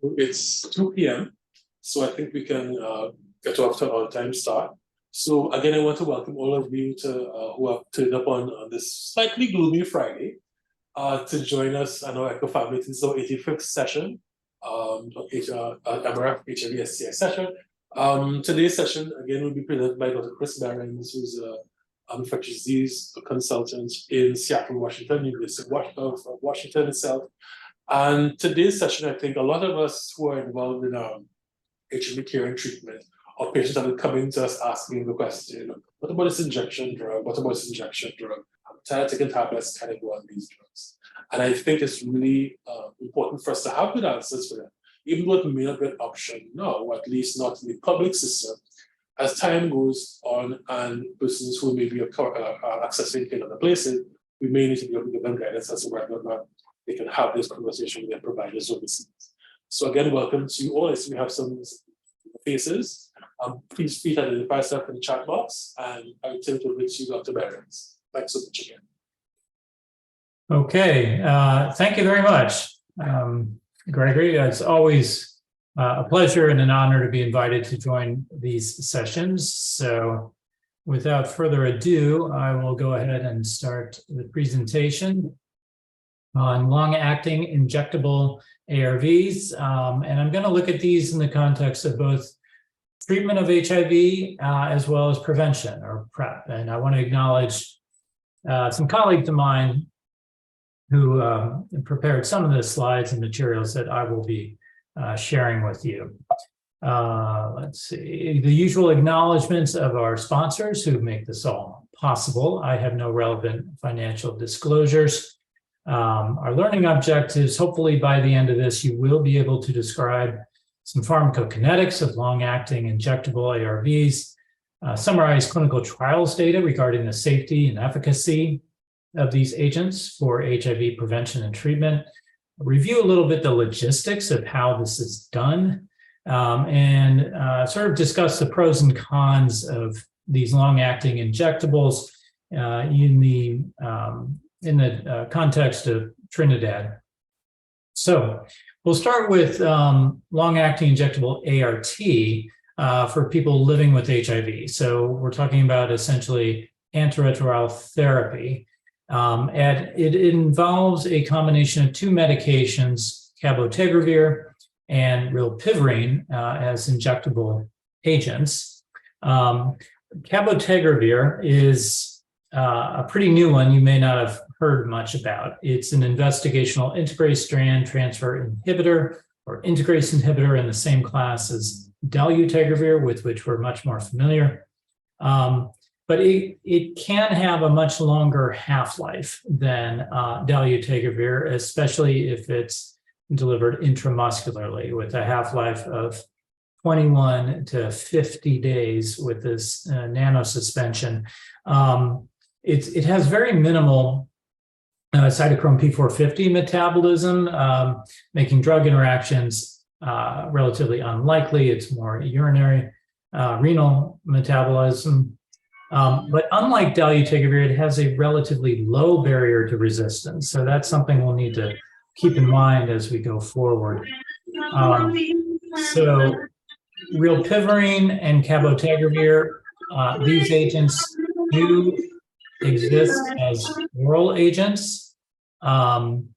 It's 2 p.m., so I think we can get off to our time start. So again, I want to welcome all of you to who have turned up on this slightly gloomy Friday to join us and our Echo Family. This is our 85th session, MRF HIV STI session. Today's session again will be presented by Dr. Chris Behrens, who's a infectious disease consultant in Seattle, Washington, University of Washington itself. And today's session, I think a lot of us who are involved in HIV care and treatment, or patients that are coming to us asking the question, what about this injection drug? What about this injection drug? I'm tired of taking tablets, can I go on these drugs? And I think it's really important for us to have good answers for them, even though it may not be an option now, or at least not in the public system. As time goes on and persons who may be accessing in other places, we may need to be able to give them guidance as to whether or not they can have this conversation with their providers overseas. So again, welcome to you all. I see we have some faces. Please feel free to identify yourself in the chat box, and I will turn it over to you, Dr. Behrens. Thanks so much again. Okay, thank you very much, Gregory. It's always a pleasure and an honor to be invited to join these sessions. So without further ado, I will go ahead and start the presentation on long-acting injectable ARVs. And I'm going to look at these in the context of both treatment of HIV as well as prevention, or PrEP. And I want to acknowledge some colleagues of mine who prepared some of the slides and materials that I will be sharing with you. Let's see, the usual acknowledgements of our sponsors who make this all possible. I have no relevant financial disclosures. Our learning objectives, hopefully by the end of this, you will be able to describe some pharmacokinetics of long-acting injectable ARVs, summarize clinical trials data regarding the safety and efficacy of these agents for HIV prevention and treatment, review a little bit the logistics of how this is done, and sort of discuss the pros and cons of these long-acting injectables in the context of Trinidad. So we'll start with long-acting injectable ART for people living with HIV. So we're talking about essentially antiretroviral therapy. And it involves a combination of two medications, cabotegravir and rilpivirine, as injectable agents. Cabotegravir is a pretty new one you may not have heard much about. It's an investigational integrase strand transfer inhibitor, or integrase inhibitor, in the same class as dolutegravir, with which we're much more familiar. But it can have a much longer half-life than dolutegravir, especially if it's delivered intramuscularly, with a half-life of 21 to 50 days with this nanosuspension. It has very minimal cytochrome P450 metabolism, making drug interactions relatively unlikely. It's more urinary, renal metabolism. But unlike dolutegravir, it has a relatively low barrier to resistance. So that's something we'll need to keep in mind as we go forward. So rilpivirine and cabotegravir, these agents do exist as oral agents. And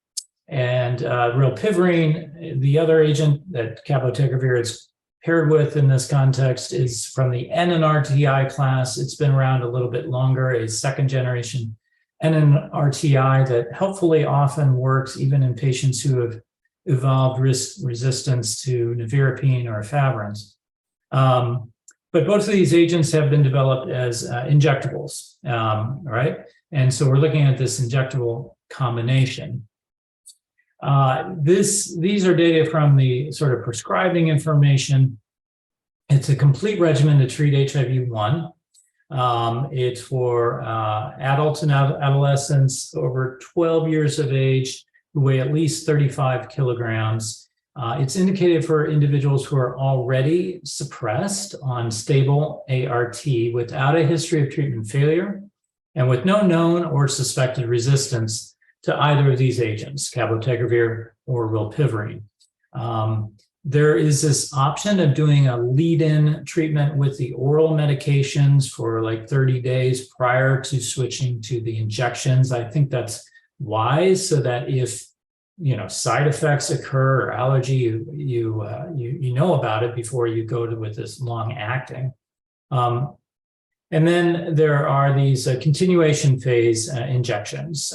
rilpivirine, the other agent that cabotegravir is paired with in this context, is from the NNRTI class. It's been around a little bit longer, a second generation NNRTI that helpfully often works even in patients who have evolved resistance to nevirapine or efavirenz. But both of these agents have been developed as injectables, right? And so we're looking at this injectable combination. These are data from the sort of prescribing information. It's a complete regimen to treat HIV-1. It's for adults and adolescents over 12 years of age who weigh at least 35 kilograms. It's indicated for individuals who are already suppressed on stable ART without a history of treatment failure and with no known or suspected resistance to either of these agents, cabotegravir or rilpivirine. There is this option of doing a lead-in treatment with the oral medications for like 30 days prior to switching to the injections. I think that's wise, so that if side effects occur or allergy, you know about it before you go with this long acting. And then there are these continuation phase injections.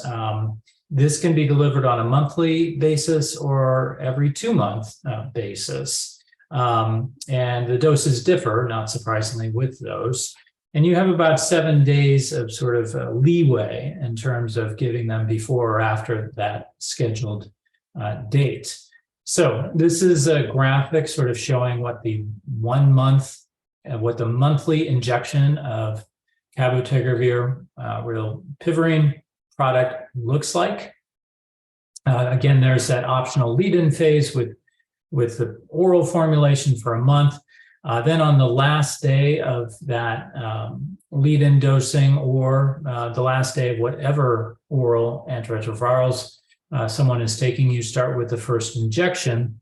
This can be delivered on a monthly basis or every 2-month basis. And the doses differ, not surprisingly, with those. And you have about 7 days of sort of leeway in terms of giving them before or after that scheduled date. So this is a graphic sort of showing what the 1 month, what the monthly injection of cabotegravir rilpivirine product looks like. Again, there's that optional lead-in phase with the oral formulation for a month. Then on the last day of that lead-in dosing, or the last day of whatever oral antiretrovirals someone is taking, you start with the first injection.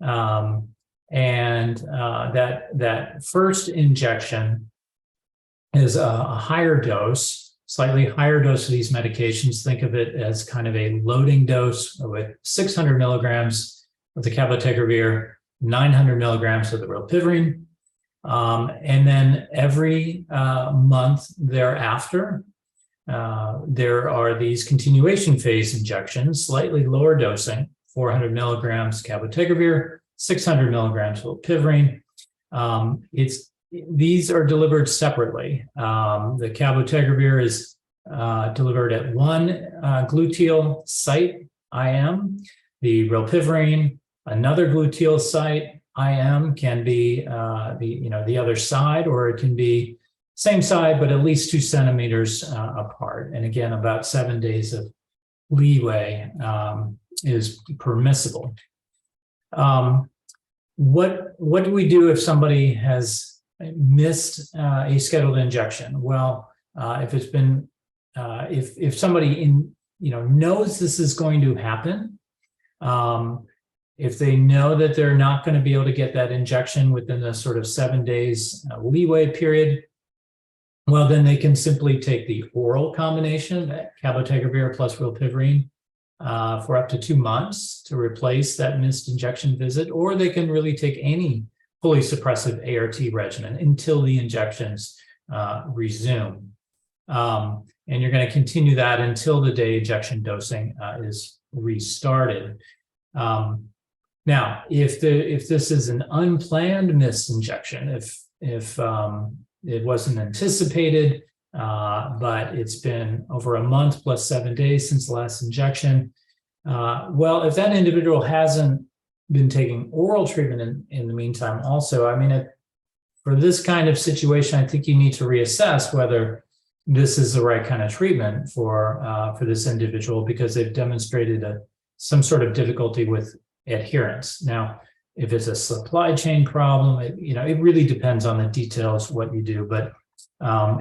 That first injection is a higher dose, slightly higher dose of these medications. Think of it as kind of a loading dose with 600 milligrams of the cabotegravir, 900 milligrams of the rilpivirine. And then every month thereafter, there are these continuation phase injections, slightly lower dosing, 400 milligrams cabotegravir, 600 milligrams rilpivirine. These are delivered separately. The cabotegravir is delivered at one gluteal site, IM. The rilpivirine, another gluteal site, IM, can be the other side, or it can be same side, but at least 2 centimeters apart. And again, about 7 days of leeway is permissible. What do we do if somebody has missed a scheduled injection? Well, if it's been, if somebody knows this is going to happen, if they know that they're not going to be able to get that injection within the sort of 7 days leeway period, well, then they can simply take the oral combination, cabotegravir plus rilpivirine, for up to 2 months to replace that missed injection visit, or they can really take any fully suppressive ART regimen until the injections resume. And you're going to continue that until the day injection dosing is restarted. Now, if this is an unplanned missed injection, if it wasn't anticipated, but it's been over a month plus 7 days since the last injection, well, if that individual hasn't been taking oral treatment in the meantime also, I mean, for this kind of situation, I think you need to reassess whether this is the right kind of treatment for this individual, because they've demonstrated some sort of difficulty with adherence. Now, if it's a supply chain problem, it really depends on the details what you do, but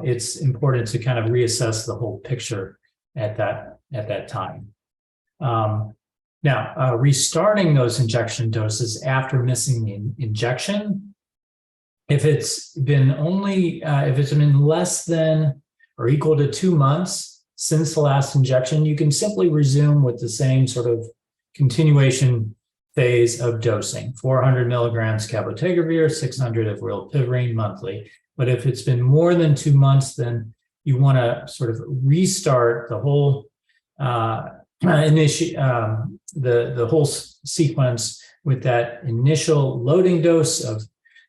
it's important to kind of reassess the whole picture at that time. Now, restarting those injection doses after missing the injection, if it's been less than or equal to 2 months since the last injection, you can simply resume with the same sort of continuation phase of dosing, 400 milligrams cabotegravir, 600 of rilpivirine monthly. But if it's been more than 2 months, then you want to sort of restart the whole the whole sequence with that initial loading dose of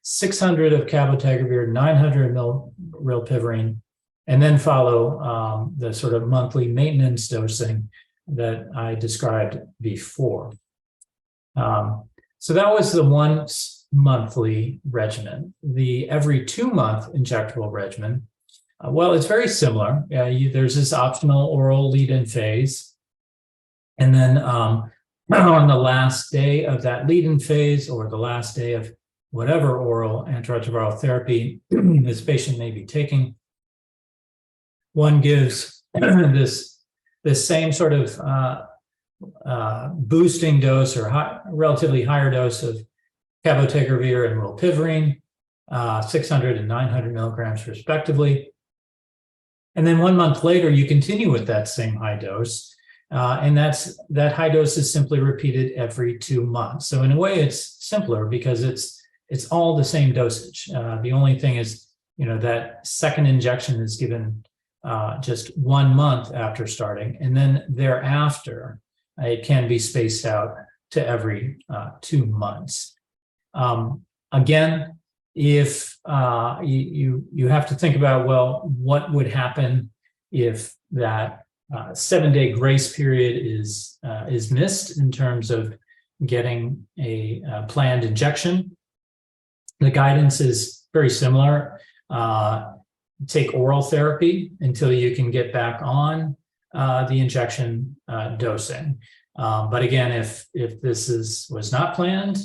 600 of cabotegravir, 900 mil rilpivirine, and then follow the sort of monthly maintenance dosing that I described before. So that was the once monthly regimen. The every 2 month injectable regimen, well, it's very similar. There's this optional oral lead-in phase. And then on the last day of that lead-in phase, or the last day of whatever oral antiretroviral therapy this patient may be taking, one gives this same sort of boosting dose or relatively higher dose of cabotegravir and rilpivirine, 600 and 900 milligrams respectively. And then 1 month later, you continue with that same high dose. And that high dose is simply repeated every 2 months. So in a way, it's simpler because it's all the same dosage. The only thing is, that second injection is given just 1 month after starting, and then thereafter, it can be spaced out to every 2 months. Again, if you have to think about, well, what would happen if that 7-day grace period is missed in terms of getting a planned injection. The guidance is very similar. Take oral therapy until you can get back on the injection dosing. But again, if this was not planned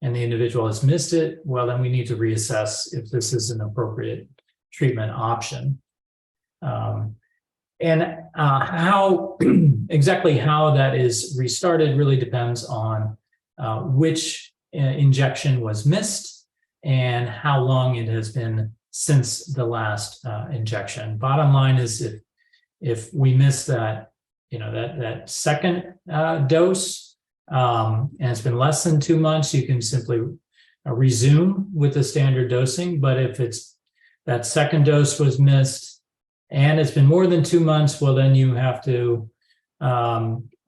and the individual has missed it, well, then we need to reassess if this is an appropriate treatment option. And how exactly how that is restarted really depends on which injection was missed and how long it has been since the last injection. Bottom line is if we miss that, that second dose and it's been less than 2 months, you can simply resume with the standard dosing. But if it's that second dose was missed and it's been more than 2 months, well, then you have to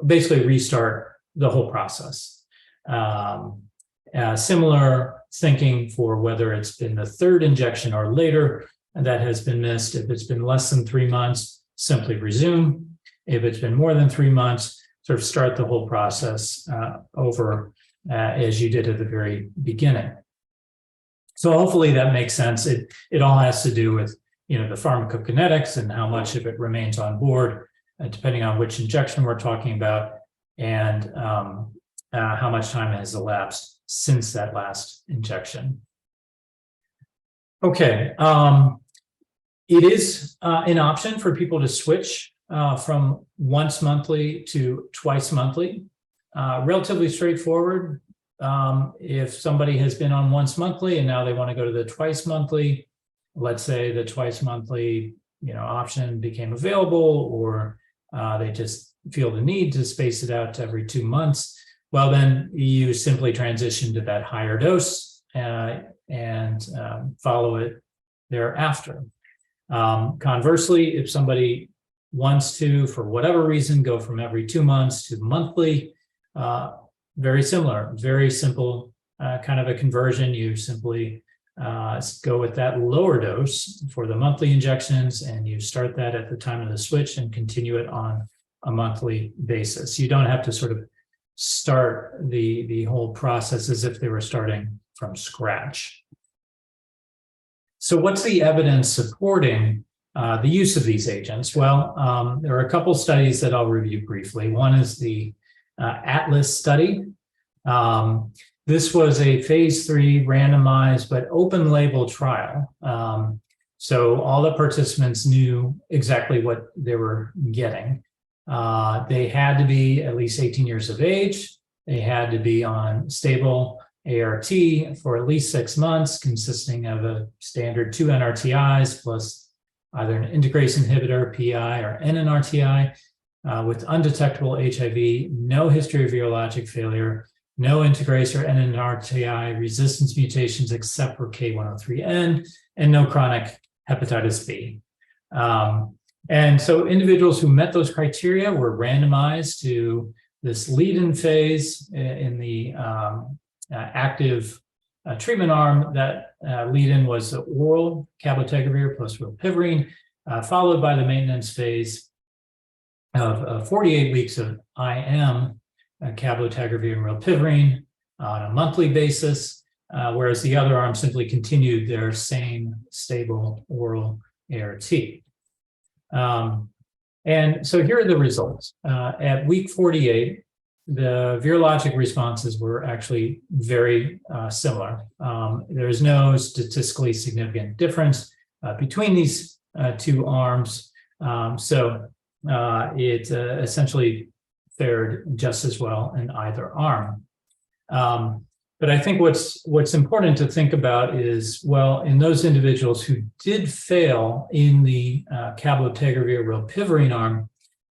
basically restart the whole process. Similar thinking for whether it's been the third injection or later that has been missed. If it's been less than 3 months, simply resume. If it's been more than 3 months, sort of start the whole process over as you did at the very beginning. So hopefully that makes sense. It all has to do with the pharmacokinetics and how much of it remains on board, depending on which injection we're talking about, and how much time has elapsed since that last injection. Okay, it is an option for people to switch from once monthly to twice monthly. Relatively straightforward. If somebody has been on once monthly and now they want to go to the twice monthly, let's say the twice monthly option became available, or they just feel the need to space it out to every 2 months, well, then you simply transition to that higher dose and follow it thereafter. Conversely, if somebody wants to, for whatever reason, go from every 2 months to monthly, very similar, very simple kind of a conversion. You simply go with that lower dose for the monthly injections, and you start that at the time of the switch and continue it on a monthly basis. You don't have to sort of start the whole process as if they were starting from scratch. So what's the evidence supporting the use of these agents? Well, there are a couple studies that I'll review briefly. One is the Atlas study. This was a phase 3 randomized but open label trial. So all the participants knew exactly what they were getting. They had to be at least 18 years of age. They had to be on stable ART for at least 6 months, consisting of a standard 2 NRTIs plus either an integrase inhibitor, PI, or NNRTI, with undetectable HIV, no history of virologic failure, no integrase or NNRTI resistance mutations except for K103N, and no chronic hepatitis B. And so individuals who met those criteria were randomized to this lead-in phase in the active treatment arm. That lead-in was the oral cabotegravir plus rilpivirine, followed by the maintenance phase of 48 weeks of IM cabotegravir and rilpivirine on a monthly basis, whereas the other arm simply continued their same stable oral ART. And so here are the results. At week 48, the virologic responses were actually very similar. There is no statistically significant difference between these two arms. So it essentially fared just as well in either arm. But I think what's important to think about is, well, in those individuals who did fail in the cabotegravir rilpivirine arm,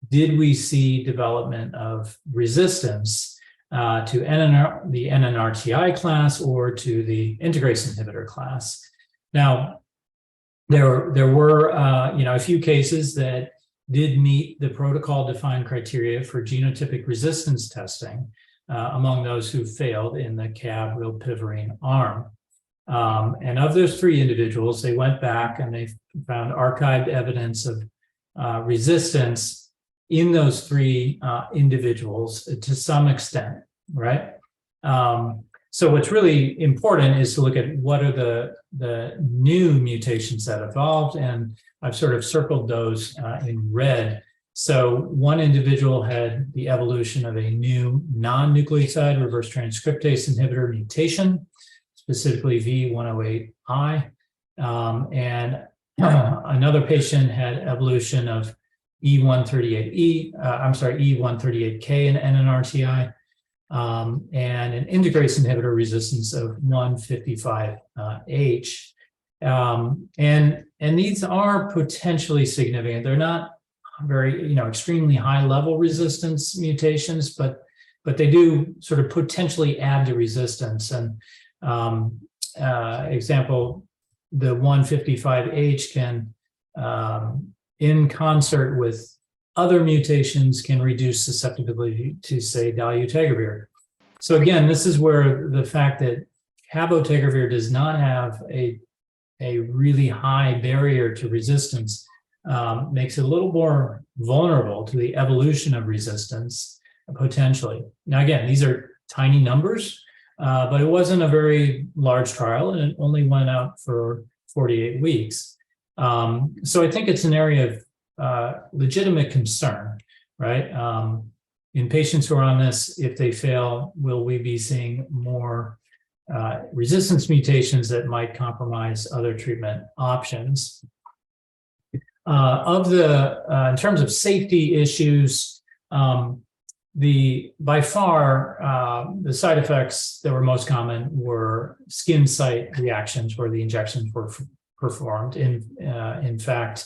did we see development of resistance to the NNRTI class or to the integrase inhibitor class? Now, there were a few cases that did meet the protocol-defined criteria for genotypic resistance testing among those who failed in the cab rilpivirine arm. And of those 3 individuals, they went back and they found archived evidence of resistance in those 3 individuals to some extent, right? So what's really important is to look at what are the new mutations that evolved, and I've sort of circled those in red. So one individual had the evolution of a new non-nucleoside reverse transcriptase inhibitor mutation, specifically V108I, and another patient had evolution of E138K in NNRTI, and an integrase inhibitor resistance of 155H. And these are potentially significant. They're not very, extremely high level resistance mutations, but they do sort of potentially add to resistance. And example, the 155H can, in concert with other mutations, can reduce susceptibility to, say, dolutegravir. So again, this is where the fact that cabotegravir does not have a really high barrier to resistance makes it a little more vulnerable to the evolution of resistance, potentially. Now, again, these are tiny numbers, but it wasn't a very large trial, and it only went out for 48 weeks. So I think it's an area of legitimate concern, right? In patients who are on this, if they fail, will we be seeing more resistance mutations that might compromise other treatment options? In terms of safety issues, by far, the side effects that were most common were skin site reactions where the injections were performed. In fact,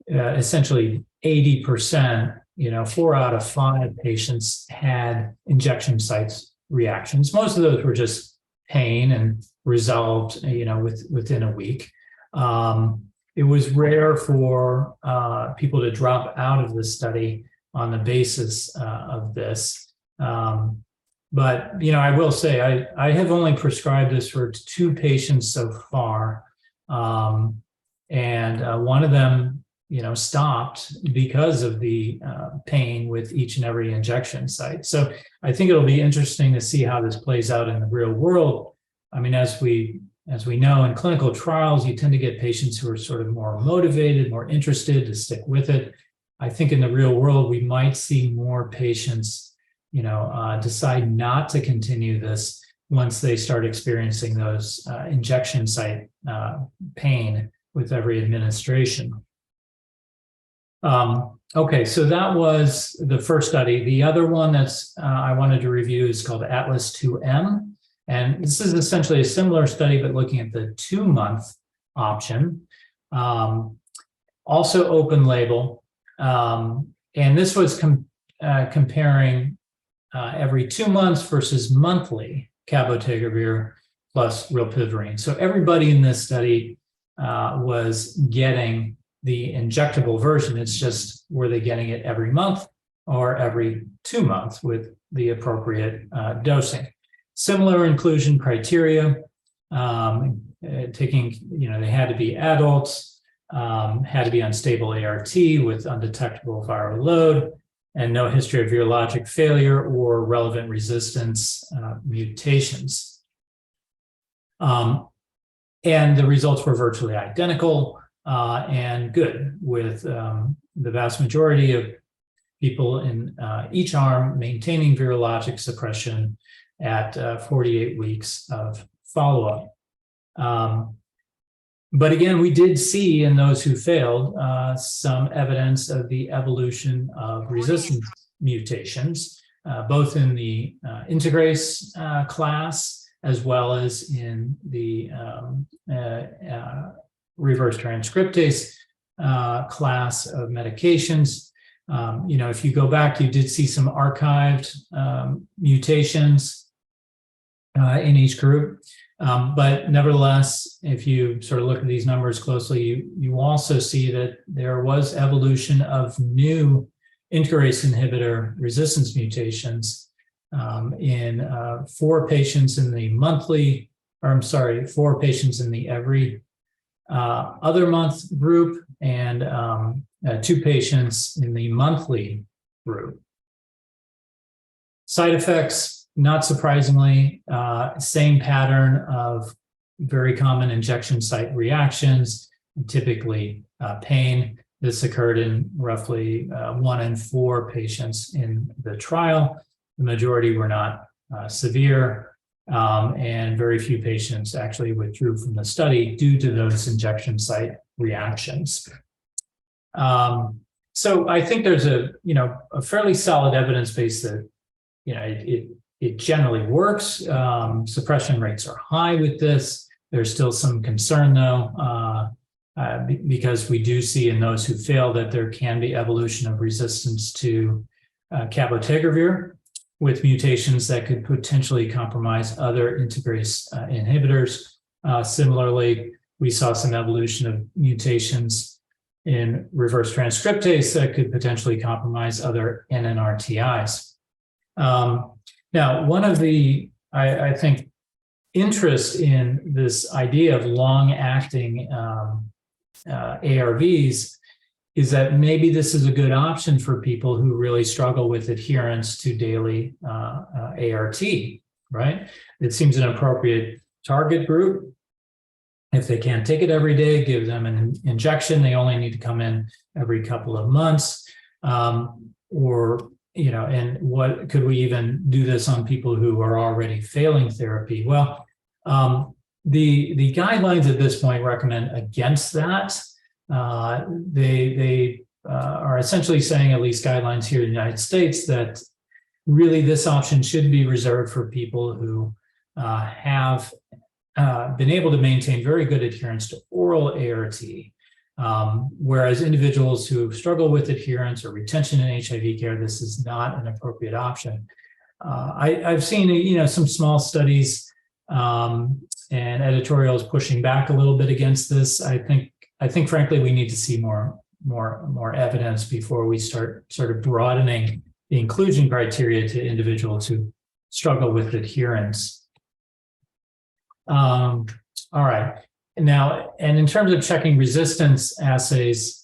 essentially 80%, 4 out of 5 patients had injection sites reactions. Most of those were just pain and resolved, within a week. It was rare for people to drop out of the study on the basis of this. But, I will say I have only prescribed this for 2 patients so far. And one of them, stopped because of the pain with each and every injection site. So I think it'll be interesting to see how this plays out in the real world. I mean, as we know, in clinical trials, you tend to get patients who are sort of more motivated, more interested to stick with it. I think in the real world, we might see more patients, decide not to continue this once they start experiencing those injection site pain with every administration. Okay, so that was the first study. The other one that's I wanted to review is called Atlas 2M. And this is essentially a similar study, but looking at the 2-month option, also open label. And this was comparing every 2 months versus monthly cabotegravir plus rilpivirine. So everybody in this study was getting the injectable version. It's just, were they getting it every month or every 2 months with the appropriate dosing? Similar inclusion criteria, taking, they had to be adults, had to be on stable ART with undetectable viral load, and no history of virologic failure or relevant resistance mutations. And the results were virtually identical and good, with the vast majority of people in each arm maintaining virologic suppression at 48 weeks of follow-up. But again, we did see in those who failed some evidence of the evolution of resistance mutations. both in the integrase class as well as in the reverse transcriptase class of medications. If you go back, you did see some archived mutations in each group. But nevertheless, if you sort of look at these numbers closely, you also see that there was evolution of new integrase inhibitor resistance mutations in 4 patients in the monthly, or I'm sorry, 4 patients in the every other month group and 2 patients in the monthly group. Side effects, not surprisingly, same pattern of very common injection site reactions, typically pain. This occurred in roughly 1 in 4 patients in the trial. The majority were not severe, and very few patients actually withdrew from the study due to those injection site reactions. So I think there's a fairly solid evidence base that it generally works. Suppression rates are high with this. There's still some concern though, because we do see in those who fail that there can be evolution of resistance to cabotegravir with mutations that could potentially compromise other integrase inhibitors. Similarly, we saw some evolution of mutations in reverse transcriptase that could potentially compromise other NNRTIs. Now, one of the, I think, interest in this idea of long-acting ARVs is that maybe this is a good option for people who really struggle with adherence to daily ART, right? It seems an appropriate target group. If they can't take it every day, give them an injection. They only need to come in every couple of months. And what could we even do this on people who are already failing therapy? Well, the guidelines at this point recommend against that. They are essentially saying, at least guidelines here in the United States, that really this option should be reserved for people who have been able to maintain very good adherence to oral ART, whereas individuals who struggle with adherence or retention in HIV care, this is not an appropriate option. I've seen some small studies and editorials pushing back a little bit against this. I think frankly we need to see more evidence before we start sort of broadening the inclusion criteria to individuals who struggle with adherence. All right. Now, and in terms of checking resistance assays,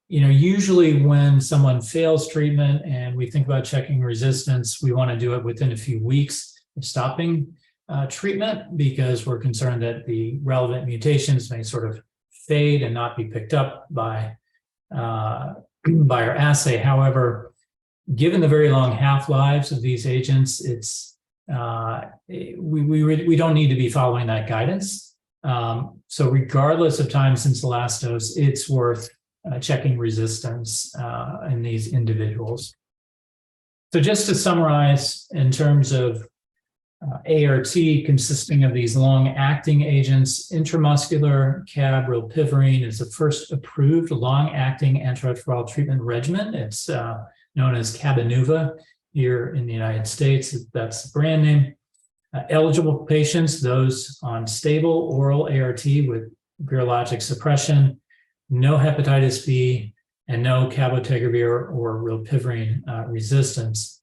usually when someone fails treatment and we think about checking resistance, we want to do it within a few weeks of stopping treatment because we're concerned that the relevant mutations may sort of fade and not be picked up by our assay. However, given the very long half-lives of these agents, it's we don't need to be following that guidance. So regardless of time since the last dose, it's worth checking resistance in these individuals. So just to summarize, in terms of ART consisting of these long-acting agents, intramuscular rilpivirine is the first approved long-acting antiretroviral treatment regimen. It's known as Cabenuva here in the United States. That's the brand name. Eligible patients, those on stable oral ART with virologic suppression, no hepatitis B, and no cabotegravir or rilpivirine resistance.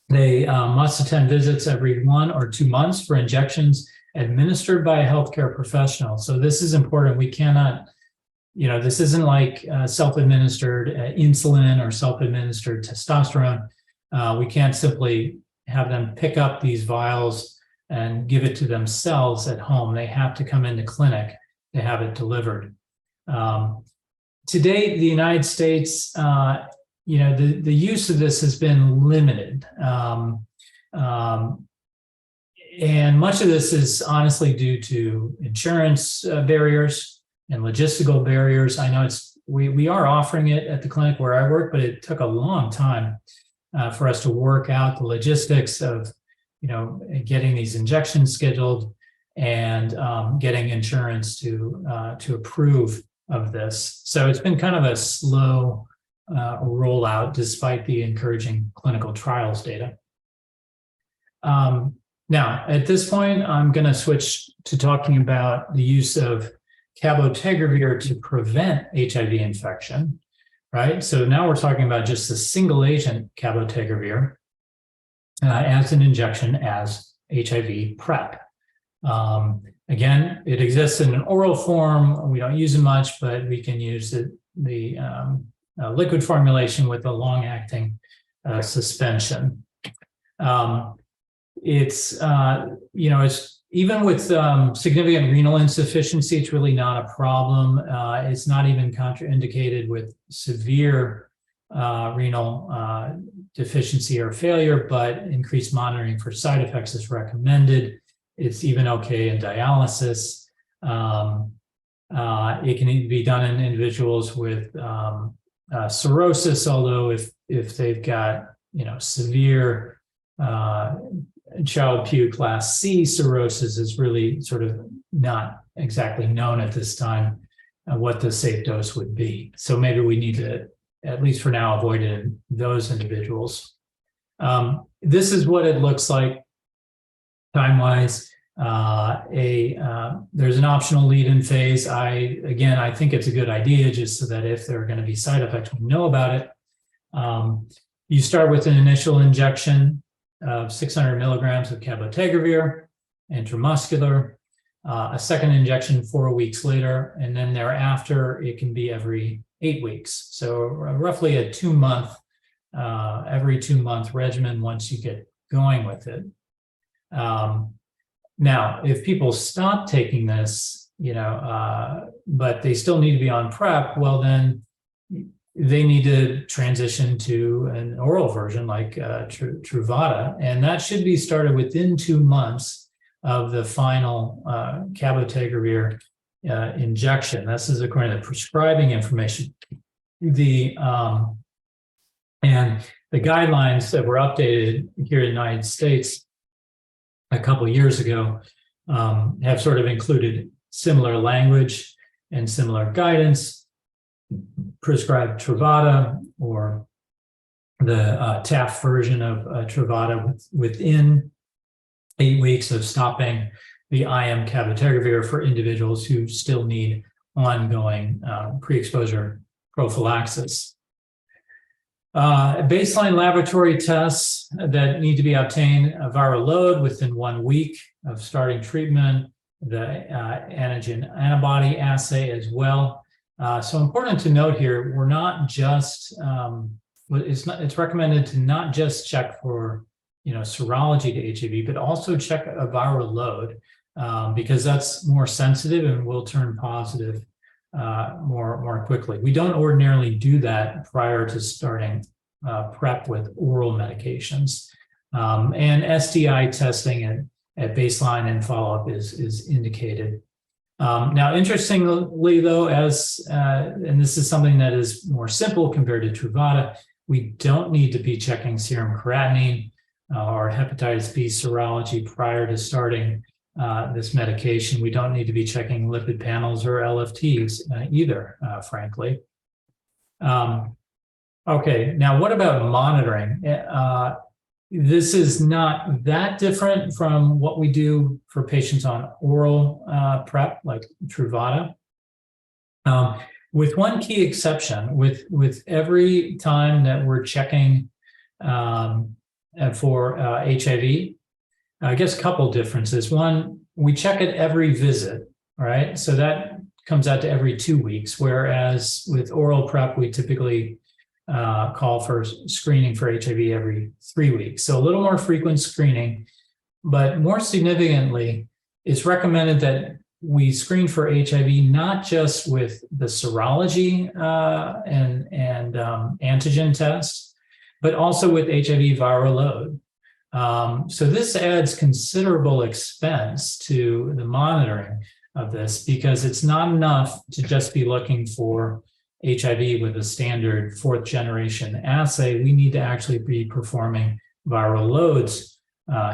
They must attend visits every 1 or 2 months for injections administered by a healthcare professional. So this is important. We cannot, this isn't like self-administered insulin or self-administered testosterone. We can't simply have them pick up these vials and give it to themselves at home. They have to come into clinic to have it delivered. To date, the United States, the use of this has been limited. And much of this is honestly due to insurance barriers and logistical barriers. I know we are offering it at the clinic where I work, but it took a long time for us to work out the logistics of, getting these injections scheduled and getting insurance to approve of this. So it's been kind of a slow rollout despite the encouraging clinical trials data. Now, at this point, I'm going to switch to talking about the use of cabotegravir to prevent HIV infection, right? So now we're talking about just the single agent cabotegravir as an injection as HIV PrEP. Again, it exists in an oral form. We don't use it much, but we can use the liquid formulation with a long-acting suspension. It's even with significant renal insufficiency, it's really not a problem. It's not even contraindicated with severe renal deficiency or failure, but increased monitoring for side effects is recommended. It's even okay in dialysis. It can be done in individuals with cirrhosis, although if they've got severe child-pugh class C cirrhosis, is really sort of not exactly known at this time what the safe dose would be. So maybe we need to, at least for now, avoid it in those individuals. This is what it looks like time-wise. There's an optional lead-in phase. I think it's a good idea just so that if there are going to be side effects, we know about it. You start with an initial injection of 600 milligrams of cabotegravir intramuscular, a second injection 4 weeks later, and then thereafter it can be every 8 weeks. So roughly a every 2 month regimen once you get going with it. Now, if people stop taking this, but they still need to be on PrEP, well, then they need to transition to an oral version like Truvada, and that should be started within 2 months of the final cabotegravir injection. This is according to prescribing information. And the guidelines that were updated here in the United States a couple of years ago have sort of included similar language and similar guidance. Prescribed Truvada or the TAF version of Truvada within 8 weeks of stopping the IM cabotegravir for individuals who still need ongoing pre-exposure prophylaxis. Baseline laboratory tests that need to be obtained: a viral load within 1 week of starting treatment, the antigen antibody assay as well. So important to note here, we're not just, it's recommended to not just check for, serology to HIV, but also check a viral load because that's more sensitive and will turn positive more quickly. We don't ordinarily do that prior to starting PrEP with oral medications. And STI testing at baseline and follow-up is indicated. Now, interestingly, though, and this is something that is more simple compared to Truvada, we don't need to be checking serum creatinine or hepatitis B serology prior to starting this medication. We don't need to be checking lipid panels or LFTs either, frankly. Okay, now what about monitoring? This is not that different from what we do for patients on oral PrEP, like Truvada, with one key exception. With every time that we're checking for HIV, I guess a couple differences. One, we check it every visit, right? So that comes out to every 2 weeks, whereas with oral PrEP, we typically call for screening for HIV every 3 weeks. So a little more frequent screening, but more significantly, it's recommended that we screen for HIV not just with the serology and antigen tests, but also with HIV viral load. So this adds considerable expense to the monitoring of this because it's not enough to just be looking for HIV with a standard 4th generation assay, we need to actually be performing viral loads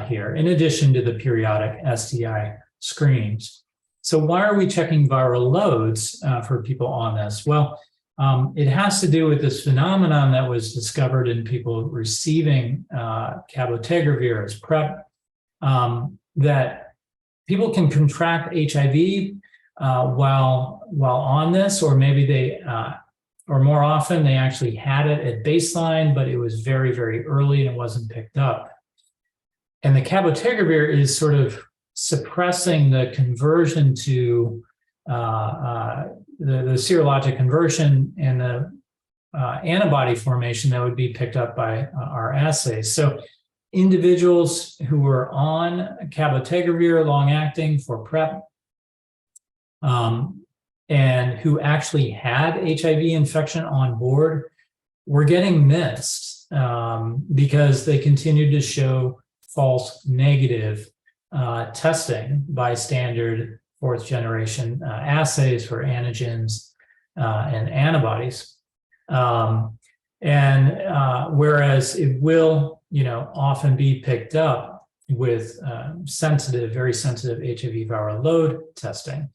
here, in addition to the periodic STI screenings. So why are we checking viral loads for people on this? Well, it has to do with this phenomenon that was discovered in people receiving cabotegravir as PrEP, that people can contract HIV while on this, or maybe they, or more often they actually had it at baseline, but it was very, very early and it wasn't picked up. And the cabotegravir is sort of suppressing the conversion to the serologic conversion and the antibody formation that would be picked up by our assays. So individuals who were on cabotegravir long-acting for PrEP and who actually had HIV infection on board were getting missed because they continued to show false negative testing by standard 4th generation assays for antigens and antibodies. Whereas it will, often be picked up with very sensitive HIV viral load testing.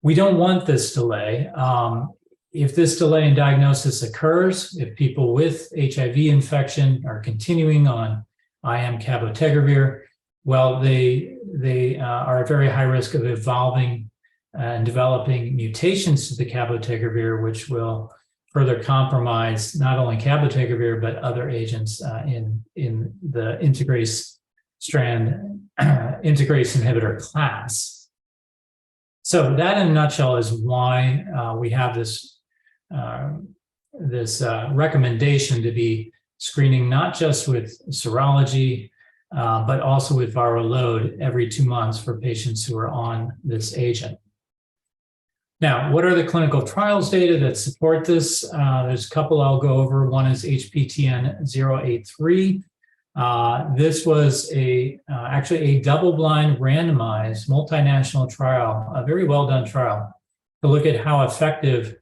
We don't want this delay. If this delay in diagnosis occurs, if people with HIV infection are continuing on IM cabotegravir, well, they are at very high risk of evolving and developing mutations to the cabotegravir, which will further compromise not only cabotegravir, but other agents in the integrase inhibitor class. So that in a nutshell is why we have this recommendation to be screening not just with serology, but also with viral load every 2 months for patients who are on this agent. Now, what are the clinical trials data that support this? There's a couple I'll go over. One is HPTN 083. This was actually a double-blind, randomized, multinational trial, a very well-done trial, to look at how effective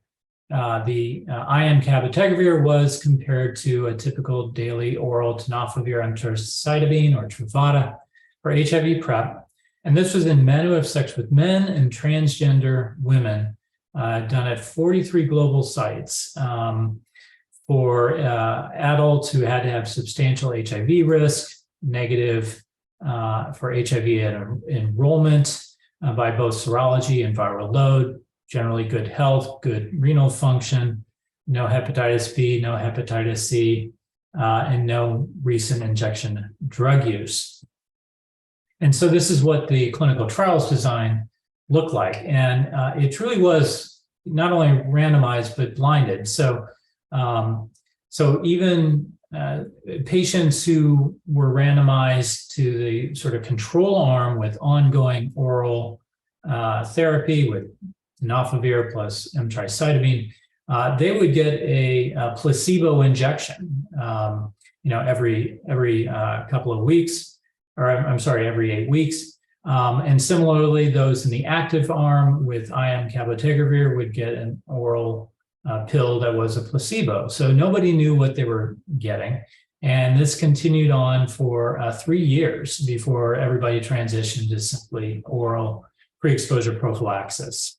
the IM cabotegravir was compared to a typical daily oral tenofovir emtricitabine or Truvada for HIV PrEP. And this was in men who have sex with men and transgender women, done at 43 global sites for adults who had to have substantial HIV risk, negative for HIV enrollment by both serology and viral load, generally good health, good renal function, no hepatitis B, no hepatitis C, and no recent injection drug use. And so this is what the clinical trials design looked like. And it truly was not only randomized, but blinded. So, even patients who were randomized to the sort of control arm with ongoing oral therapy with tenofovir plus emtricitabine, they would get a placebo injection, every couple of weeks. Or I'm sorry, every 8 weeks. And similarly, those in the active arm with IM cabotegravir would get an oral pill that was a placebo. So nobody knew what they were getting. And this continued on for 3 years before everybody transitioned to simply oral pre-exposure prophylaxis.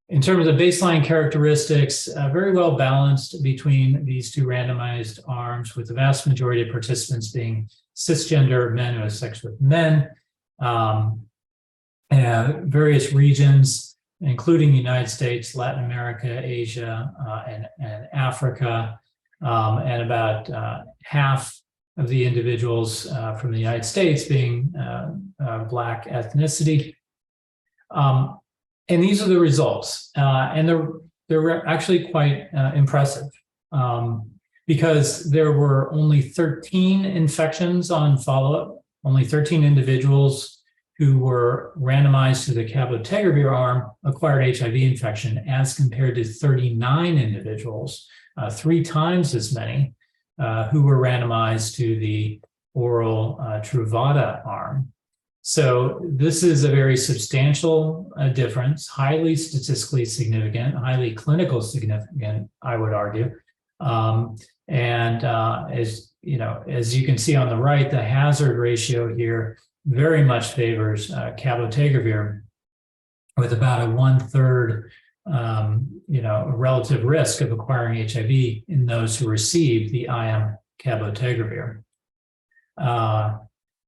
In terms of baseline characteristics, very well balanced between these two randomized arms, with the vast majority of participants being cisgender men who have sex with men, and various regions, including the United States, Latin America, Asia, and Africa, and about half of the individuals from the United States being Black ethnicity. And these are the results, and they're actually quite impressive. Because there were only 13 infections on follow-up, only 13 individuals who were randomized to the cabotegravir arm acquired HIV infection, as compared to 39 individuals, 3 times as many, who were randomized to the oral Truvada arm. So this is a very substantial difference, highly statistically significant, highly clinical significant, I would argue. As you can see on the right, the hazard ratio here very much favors cabotegravir, with about a 1/3 relative risk of acquiring HIV in those who receive the IM cabotegravir.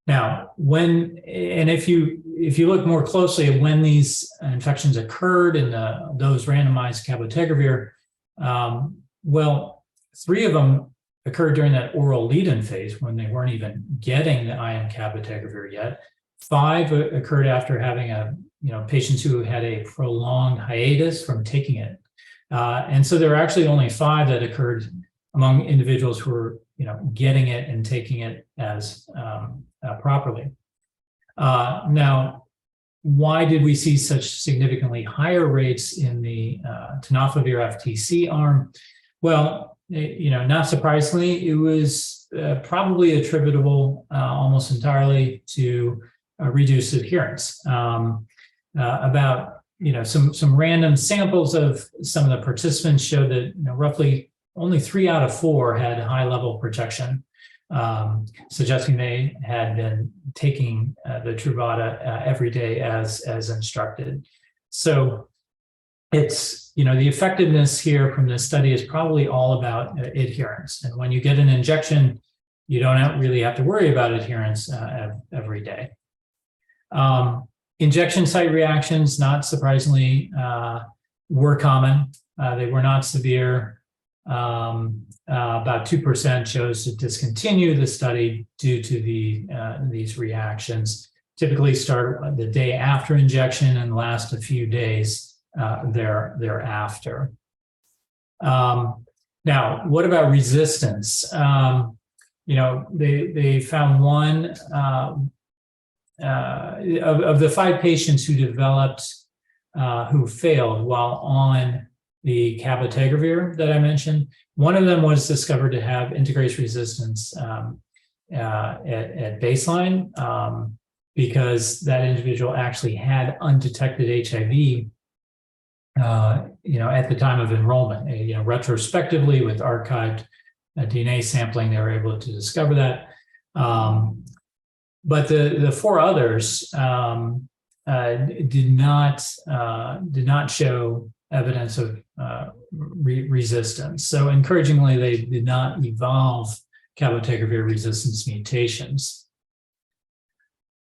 Now, if you look more closely at when these infections occurred in those randomized cabotegravir, well, 3 of them occurred during that oral lead-in phase when they weren't even getting the IM cabotegravir yet. 5 occurred after having patients who had a prolonged hiatus from taking it. And so there were actually only 5 that occurred among individuals who were getting it and taking it as properly. Now, why did we see such significantly higher rates in the tenofovir FTC arm? Well, not surprisingly, it was probably attributable almost entirely to reduced adherence. About some random samples of some of the participants showed that roughly only 3 out of 4 had high-level protection, suggesting they had been taking the Truvada every day as instructed. So it's, the effectiveness here from this study is probably all about adherence. And when you get an injection, you don't really have to worry about adherence every day. Injection site reactions, not surprisingly, were common. They were not severe. About 2% chose to discontinue the study due to these reactions. Typically start the day after injection and last a few days thereafter. Now, what about resistance? They found one of the 5 patients who developed, who failed while on the cabotegravir that I mentioned. One of them was discovered to have integrase resistance at baseline because that individual actually had undetected HIV at the time of enrollment. Retrospectively with archived DNA sampling, they were able to discover that. But the 4 others did not show evidence of resistance. So encouragingly, they did not evolve cabotegravir resistance mutations.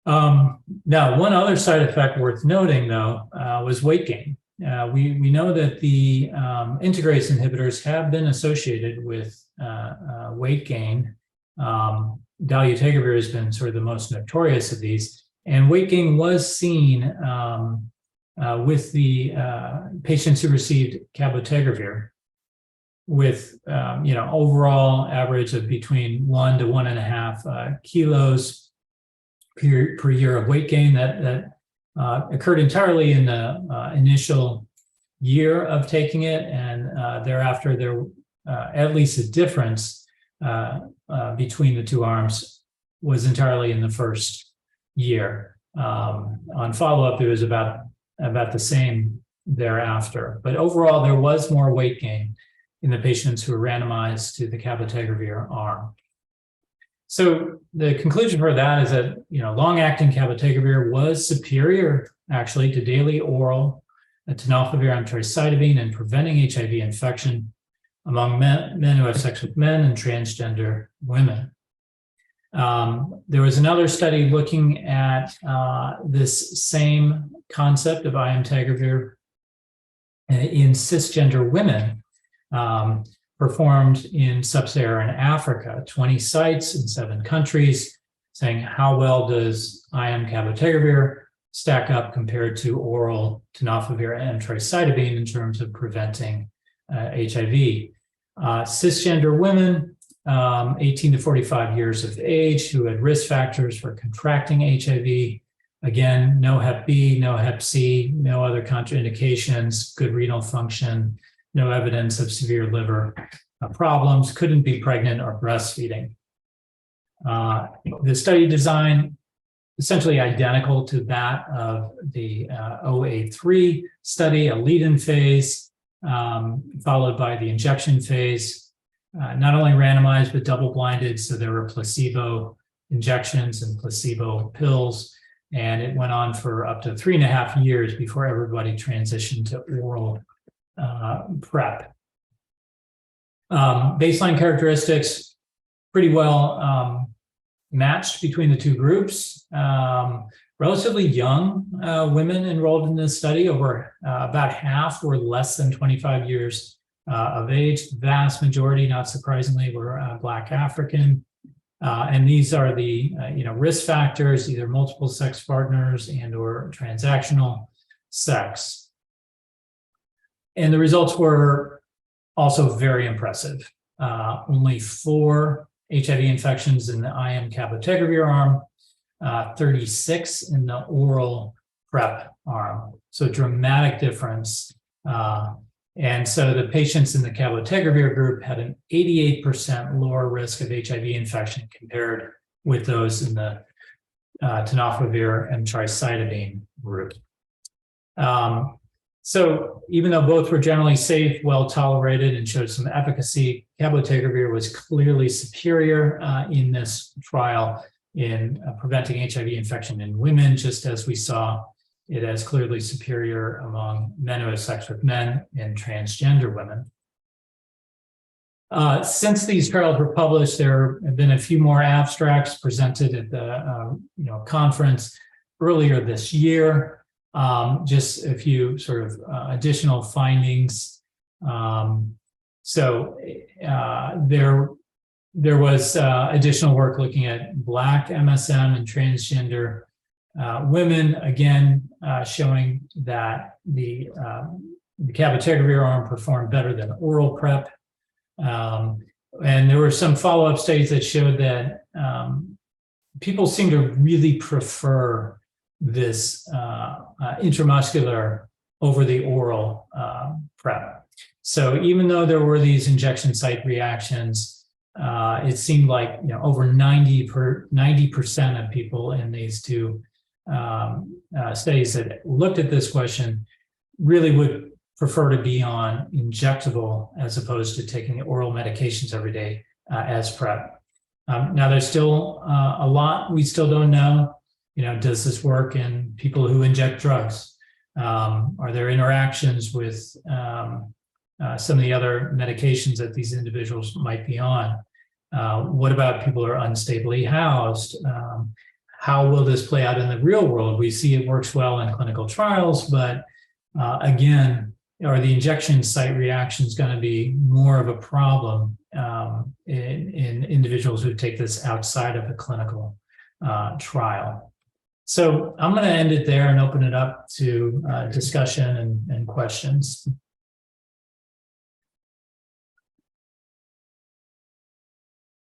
Now, one other side effect worth noting, though, was weight gain. We know that the integrase inhibitors have been associated with weight gain. Dolutegravir has been sort of the most notorious of these, and weight gain was seen with the patients who received cabotegravir, with overall average of between 1 to 1.5 kilos per year of weight gain that occurred entirely in the initial year of taking it, and thereafter there at least a difference between the 2 arms was entirely in the first year. On follow-up, it was about the same thereafter. But overall, there was more weight gain in the patients who were randomized to the cabotegravir arm. So the conclusion for that is that long-acting cabotegravir was superior actually to daily oral tenofovir emtricitabine in preventing HIV infection among men who have sex with men and transgender women. There was another study looking at this same concept of IM-tegravir in cisgender women, performed in sub-Saharan Africa, 20 sites in 7 countries, saying how well does IM cabotegravir stack up compared to oral tenofovir emtricitabine in terms of preventing HIV. Cisgender women, 18 to 45 years of age, who had risk factors for contracting HIV. Again, no Hep B, no Hep C, no other contraindications, good renal function, no evidence of severe liver problems, couldn't be pregnant or breastfeeding. The study design essentially identical to that of the OA3 study, a lead-in phase, followed by the injection phase, not only randomized, but double-blinded, so there were placebo injections and placebo pills, and it went on for up to 3.5 years before everybody transitioned to oral PrEP. Baseline characteristics, pretty well matched between the two groups. Relatively young women enrolled in this study, over about half were less than 25 years of age. The vast majority, not surprisingly, were Black African. And these are the risk factors, either multiple sex partners and or transactional sex. And the results were also very impressive. Only 4 HIV infections in the IM cabotegravir arm, 36 in the oral PrEP arm. So dramatic difference. And so the patients in the cabotegravir group had an 88% lower risk of HIV infection compared with those in the tenofovir and tricytidine group. So even though both were generally safe, well tolerated, and showed some efficacy, cabotegravir was clearly superior in this trial in preventing HIV infection in women, just as we saw it as clearly superior among men who have sex with men and transgender women. Since these trials were published, there have been a few more abstracts presented at the conference earlier this year. Just a few sort of additional findings. So there was additional work looking at Black MSM and transgender women, again, showing that the cabotegravir arm performed better than oral PrEP. And there were some follow-up studies that showed that people seem to really prefer this intramuscular over the oral PrEP. So even though there were these injection site reactions, it seemed like over 90% of people in these two studies that looked at this question really would prefer to be on injectable as opposed to taking oral medications every day as PrEP. Now there's still a lot we still don't know. Does this work in people who inject drugs? Are there interactions with some of the other medications that these individuals might be on? What about people who are unstably housed? How will this play out in the real world? We see it works well in clinical trials, but again, are the injection site reactions going to be more of a problem in individuals who take this outside of a clinical trial? So I'm going to end it there and open it up to discussion and questions.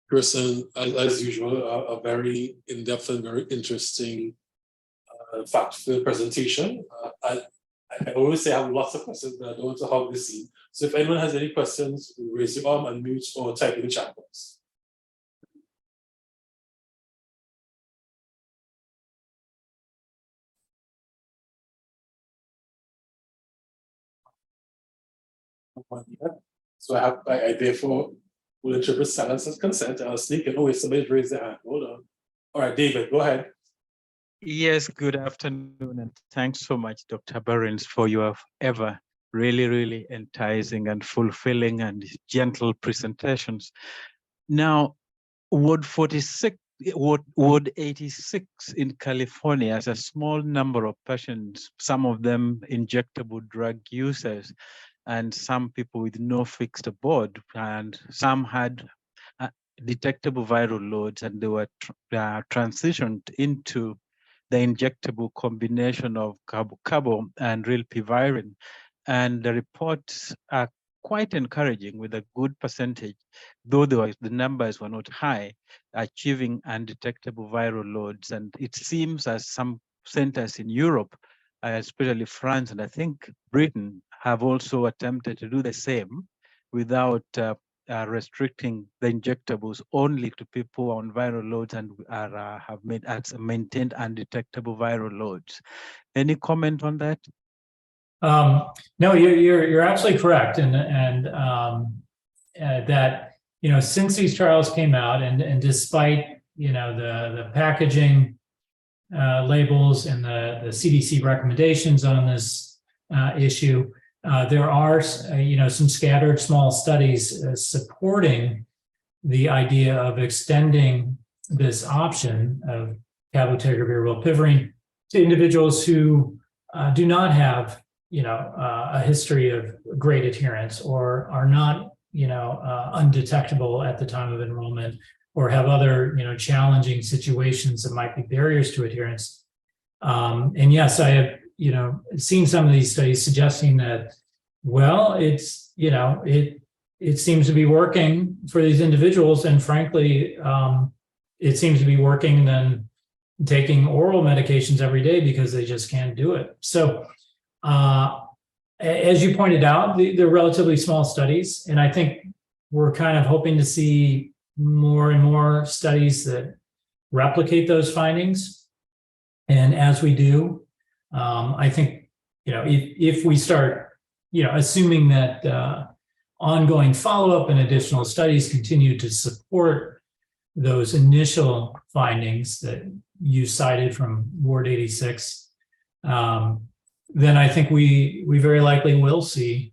Chris, as usual, a very in-depth and very interesting fact-filled presentation. I always say I have lots of questions, but I don't want to hog the scene. So if anyone has any questions, raise your arm, unmute, or type in the chat box. So I therefore will interpret silence as consent. I'll sneak it. Oh, somebody's raised their hand. Hold on. All right, David, go ahead. Yes, good afternoon, and thanks so much, Dr. Behrens, for your ever really enticing and fulfilling and gentle presentations. Now, Ward 86 in California has a small number of patients, some of them injectable drug users, and some people with no fixed abode, and some had detectable viral loads, and they were transitioned into the injectable combination of cabo and rilpivirine. And the reports are quite encouraging, with a good percentage, though the numbers were not high, achieving undetectable viral loads. And it seems as some centers in Europe, especially France and I think Britain, have also attempted to do the same without restricting the injectables only to people on viral loads and have maintained undetectable viral loads. Any comment on that? No, you're absolutely correct, and that since these trials came out, and despite the packaging labels and the CDC recommendations on this issue, there are some scattered small studies supporting the idea of extending this option of cabotegravir rilpivirine to individuals who do not have a history of great adherence, or are not undetectable at the time of enrollment, or have other challenging situations that might be barriers to adherence. And yes, I have seen some of these studies suggesting that, well, it's it seems to be working for these individuals, and frankly, it seems to be working than taking oral medications every day because they just can't do it. So as you pointed out, they're relatively small studies, and I think we're kind of hoping to see more and more studies that replicate those findings. And as we do, I think if we start assuming that ongoing follow-up and additional studies continue to support those initial findings that you cited from Ward 86, then I think we very likely will see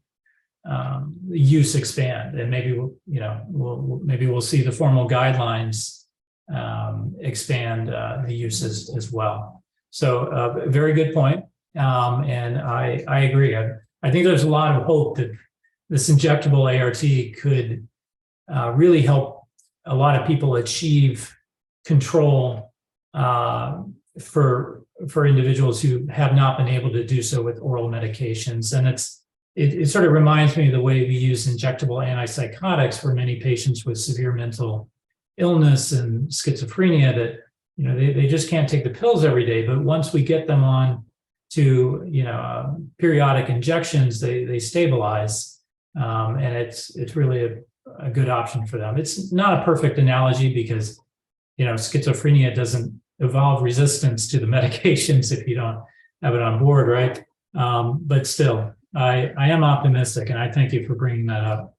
use expand, and maybe we'll see the formal guidelines expand the uses as well. So very good point, and I agree. I think there's a lot of hope that this injectable ART could really help a lot of people achieve control for individuals who have not been able to do so with oral medications. And it sort of reminds me of the way we use injectable antipsychotics for many patients with severe mental illness and schizophrenia, that they just can't take the pills every day. But once we get them on to periodic injections, they stabilize, and it's really a good option for them. It's not a perfect analogy because schizophrenia doesn't evolve resistance to the medications if you don't have it on board, right? But still, I am optimistic, and I thank you for bringing that up.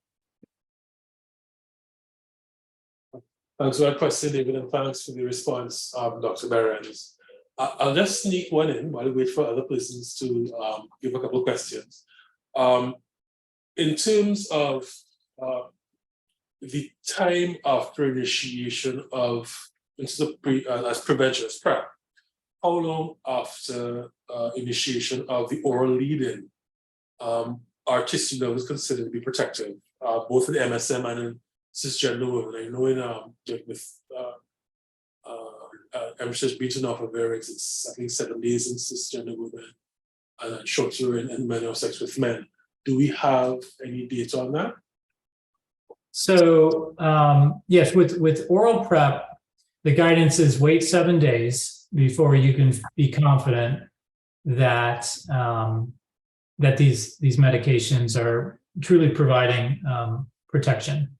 Thanks for that question, David, and thanks for the response, Dr. Behrens. I'll just sneak one in while we wait for other persons to give a couple of questions. In terms of the time after initiation of as prevention, as PrEP, how long after initiation of the oral lead-in are tissue levels considered to be protective, both in MSM and in cisgender women? I know with MSH beaten off of Behrens, it's I think 7 days in cisgender women and shorter in men who have sex with men. Do we have any data on that? So yes, with oral PrEP, the guidance is wait 7 days before you can be confident that that these medications are truly providing protection.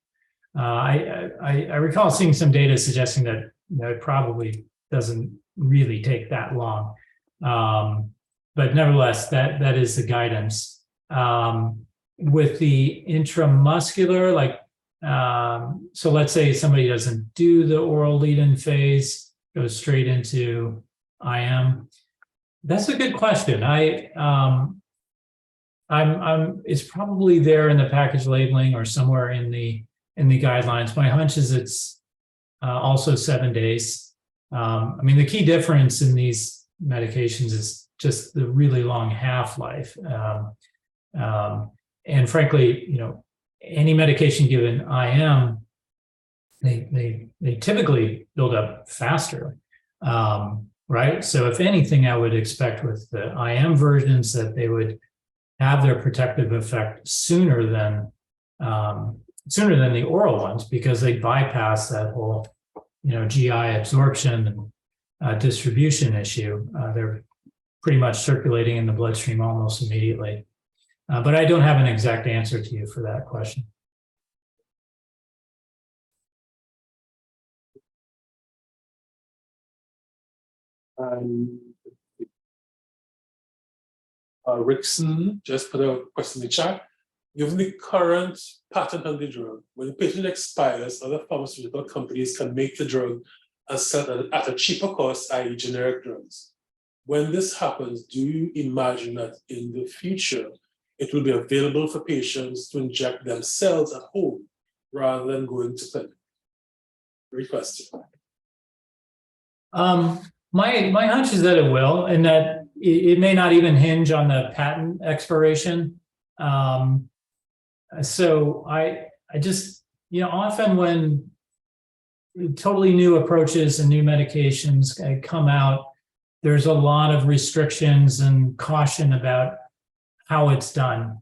I recall seeing some data suggesting that it probably doesn't really take that long, but nevertheless, that is the guidance. With the intramuscular, so let's say somebody doesn't do the oral lead-in phase, goes straight into IM. That's a good question. It's probably there in the package labeling or somewhere in the guidelines. My hunch is it's also 7 days. I mean, the key difference in these medications is just the really long half-life. And frankly, any medication given IM, they typically build up faster, right? So if anything, I would expect with the IM versions that they would have their protective effect sooner than the oral ones, because they bypass that whole GI absorption and distribution issue. They're pretty much circulating in the bloodstream almost immediately. But I don't have an exact answer to you for that question. And Rickson just put a question in the chat. Given the current patent on the drug, when the patent expires, other pharmaceutical companies can make the drug and sell it at a cheaper cost, i.e. generic drugs. When this happens, do you imagine that in the future, it will be available for patients to inject themselves at home rather than going to clinic? Great question. My hunch is that it will, and that it may not even hinge on the patent expiration. So I just, often when totally new approaches and new medications come out, there's a lot of restrictions and caution about how it's done.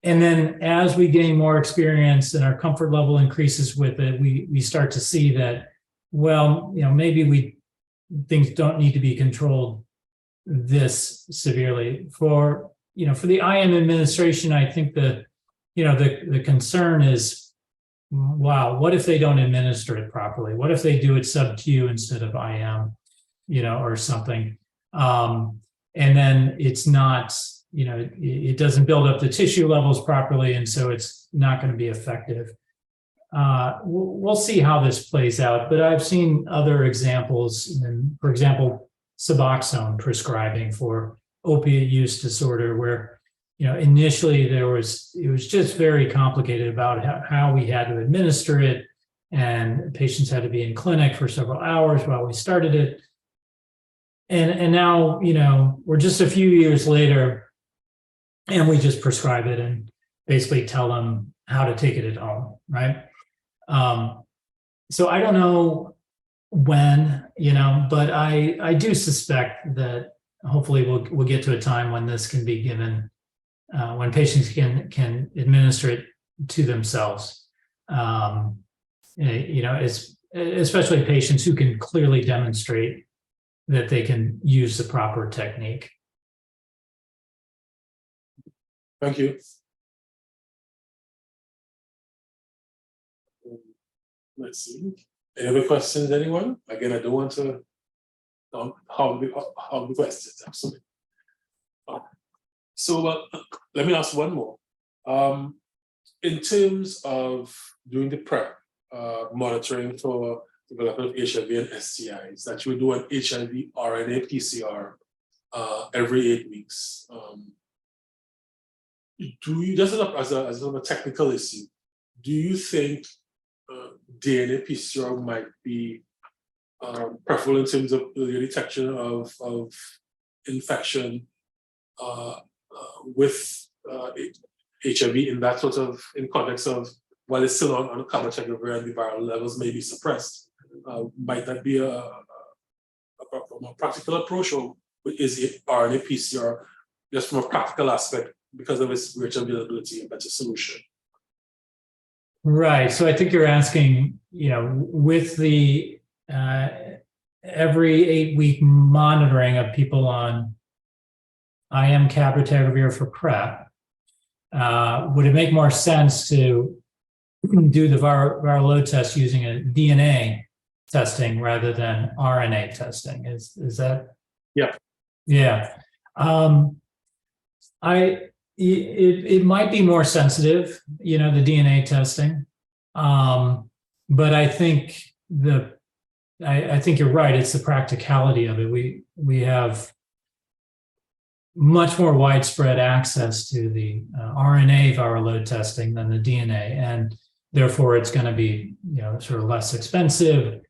And then as we gain more experience and our comfort level increases with it, we start to see that, well, maybe things don't need to be controlled this severely. For the IM administration, I think the concern is, wow, what if they don't administer it properly? What if they do it sub-Q instead of IM, or something? And then it's not, it doesn't build up the tissue levels properly, and so it's not going to be effective. We'll see how this plays out, but I've seen other examples, for example, Suboxone prescribing for opiate use disorder, where initially it was just very complicated about how we had to administer it, and patients had to be in clinic for several hours while we started it. And now, we're just a few years later, and we just prescribe it and basically tell them how to take it at home, right? So I don't know when, but I do suspect that hopefully we'll get to a time when this can be given, when patients can administer it to themselves. Especially patients who can clearly demonstrate that they can use the proper technique. Thank you. Let's see. Any other questions, anyone? Again, I don't want to harm the questions, absolutely. So let me ask one more. In terms of doing the PrEP, monitoring for development of HIV and STIs, that you would do an HIV RNA PCR every 8 weeks. Do you, just as a technical issue, do you think DNA PCR might be preferable in terms of early detection of infection with HIV in that sort of, in context of, while it's still on a cabotegravir and the viral levels may be suppressed? Might that be a practical approach, or is it RNA PCR just from a practical aspect because of its greater availability and better solution? Right. So I think you're asking, with the every 8-week monitoring of people on IM cabotegravir for PrEP, would it make more sense to do the viral load test using a DNA testing rather than RNA testing? Is that? Yeah. Yeah. It might be more sensitive, the DNA testing. But I think I think you're right. It's the practicality of it. We have much more widespread access to the RNA viral load testing than the DNA, and therefore it's going to be sort of less expensive,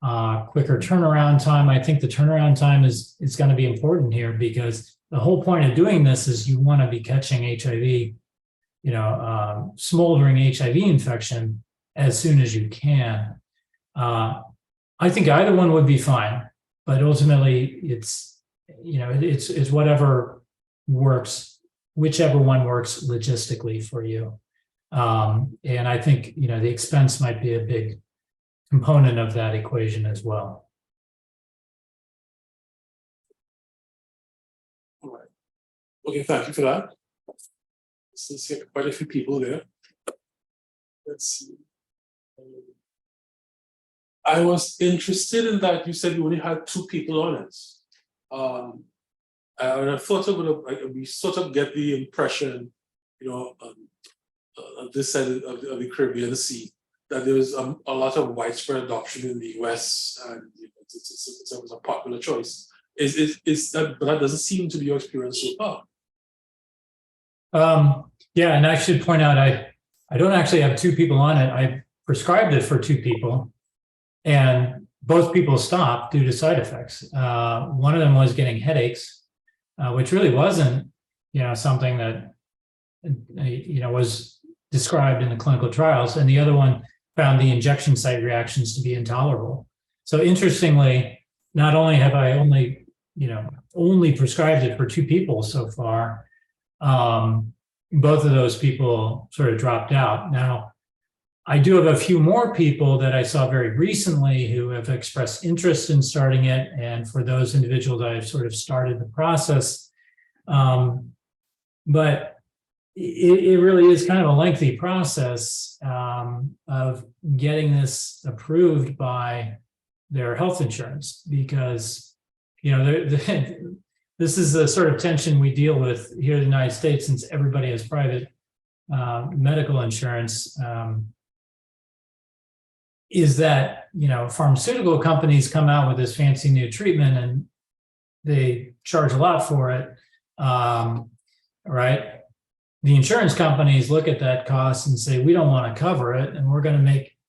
quicker turnaround time. I think the turnaround time is going to be important here, because the whole point of doing this is you want to be catching HIV, smoldering HIV infection as soon as you can. I think either one would be fine, but ultimately it's whatever works, whichever one works logistically for you. And I think, the expense might be a big component of that equation as well. All right. Okay, thank you for that. Let's see, quite a few people there. Let's see. I was interested in that you said you only had 2 people on it. And I thought we sort of get the impression, on this side of the Caribbean Sea, that there was a lot of widespread adoption in the US, and it was a popular choice. Is that, but that doesn't seem to be your experience so far. Yeah, and I should point out, I don't actually have two people on it. I prescribed it for two people, and both people stopped due to side effects. One of them was getting headaches, which really wasn't, something that, was described in the clinical trials. And the other one found the injection site reactions to be intolerable. So interestingly, not only have I only prescribed it for two people so far, both of those people sort of dropped out. Now, I do have a few more people that I saw very recently who have expressed interest in starting it. And for those individuals, I've sort of started the process. But it really is kind of a lengthy process of getting this approved by their health insurance, because, this is the sort of tension we deal with here in the United States, since everybody has private medical insurance. Is that, pharmaceutical companies come out with this fancy new treatment and they charge a lot for it, right? The insurance companies look at that cost and say, we don't want to cover it, and we're going to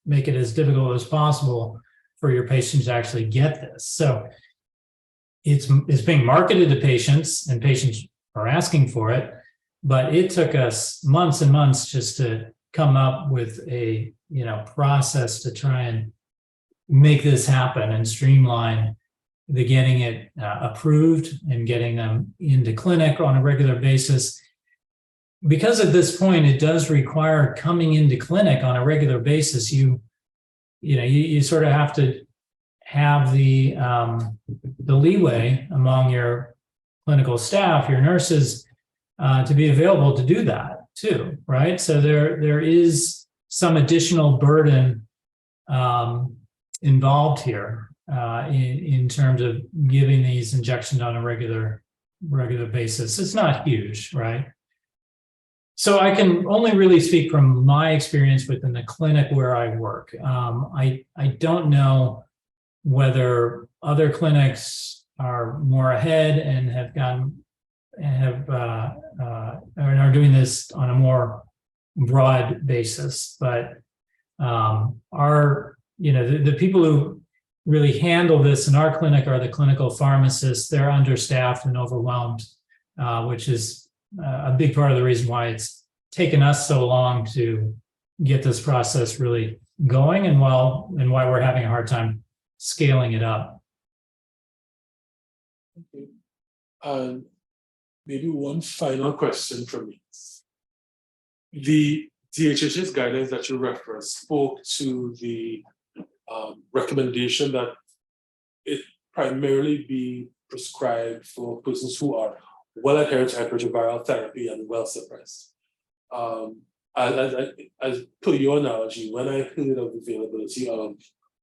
make it as difficult as possible for your patients to actually get this. So it's being marketed to patients, and patients are asking for it, but it took us months and months just to come up with a process to try and make this happen and streamline the getting it approved and getting them into clinic on a regular basis. Because at this point, it does require coming into clinic on a regular basis. You sort of have to have the leeway among your clinical staff, your nurses, to be available to do that too, right? So there is some additional burden involved here in terms of giving these injections on a regular basis. It's not huge, right? So I can only really speak from my experience within the clinic where I work. I don't know whether other clinics are more ahead and are doing this on a more broad basis, but the people who really handle this in our clinic are the clinical pharmacists. They're understaffed and overwhelmed, which is a big part of the reason why it's taken us so long to get this process really going, and why we're having a hard time scaling it up. Okay. Maybe one final question from me. The DHH's guidelines that you referenced spoke to the recommendation that it primarily be prescribed for persons who are well adherent to antiretroviral therapy and well suppressed. As per your analogy, when I heard of the availability of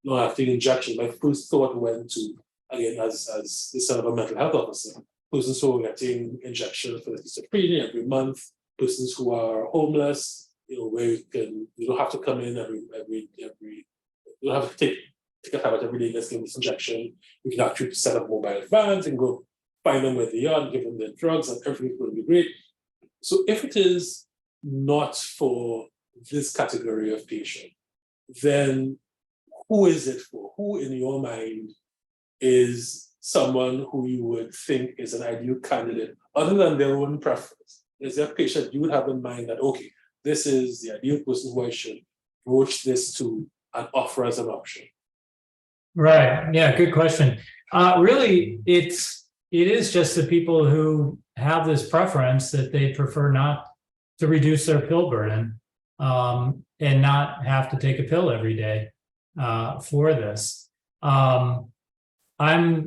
long-acting injection, my first thought went to, again, as the son of a mental health officer, persons who are getting injections for schizophrenia every month, persons who are homeless, where you don't have to come in you don't have to take a tablet every day, let's give this injection. You can actually set up mobile vans and go find them where they are and give them their drugs, and everything's going to be great. So if it is not for this category of patient, then who is it for? Who in your mind is someone who you would think is an ideal candidate, other than their own preference? Is there a patient you would have in mind that, okay, this is the ideal person who I should broach this to and offer as an option? Right. Yeah, good question. Really, it is just the people who have this preference that they prefer not to reduce their pill burden and not have to take a pill every day for this. When I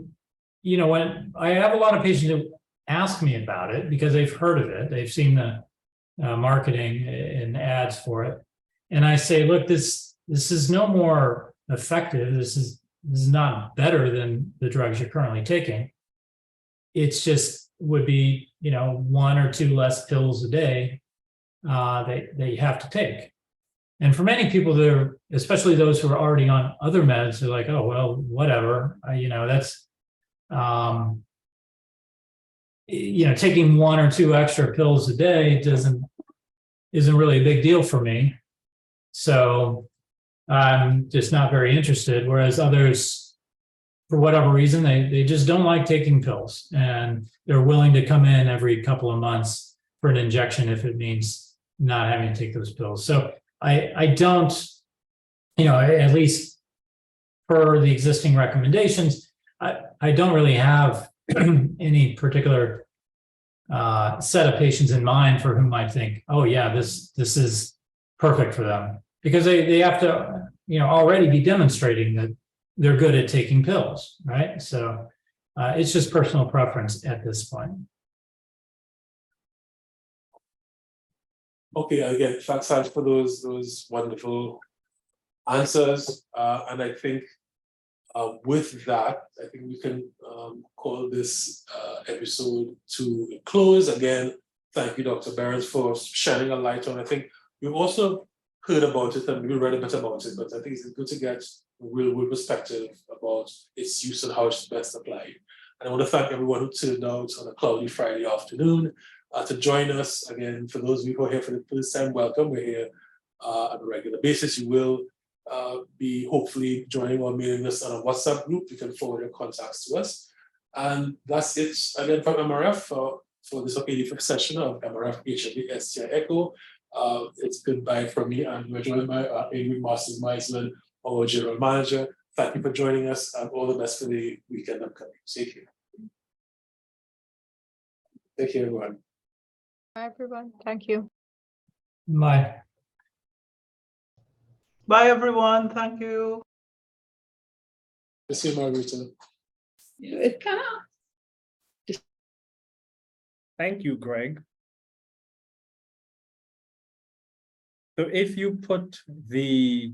have a lot of patients who ask me about it because they've heard of it, they've seen the marketing and ads for it, and I say, look, this is no more effective. This is not better than the drugs you're currently taking. it's just would be, you know, 1 or 2 less pills a day that you have to take. And for many people, they're, especially those who are already on other meds, they're like, oh, well, whatever, you know, that's, you know, taking 1 or 2 extra pills a day isn't really a big deal for me. So I'm just not very interested. Whereas others, for whatever reason, they just don't like taking pills, and they're willing to come in every couple of months for an injection if it means not having to take those pills. So I don't, you know, at least per the existing recommendations, I don't really have any particular set of patients in mind for whom I think, oh yeah, this is perfect for them, because they have to, you know, already be demonstrating that they're good at taking pills, right? So it's just personal preference at this point. Okay, again, thanks for those wonderful answers. And I think with that, I think we can call this episode to a close. Again, thank you, Dr. Behrens, for shining a light on. I think we've also heard about it and we read a bit about it, but I think it's good to get a real perspective about its use and how it's best applied. And I want to thank everyone who turned out on a cloudy Friday afternoon to join us. Again, for those of you who are here for the first time, welcome. We're here on a regular basis. You will be hopefully joining our mailing list on a WhatsApp group. You can forward your contacts to us. And that's it again from MRF for this 85th session of MRF HIV STI Echo. It's goodbye from me, and we're joined by Amy Masters-Meisman, our General Manager. Thank you for joining us, and all the best for the weekend upcoming. Take care. Take care, everyone. Bye, everyone. Thank you. Bye. Bye, everyone. Thank you. See you, Margarita. It cannot. Thank you, Greg. So if you put the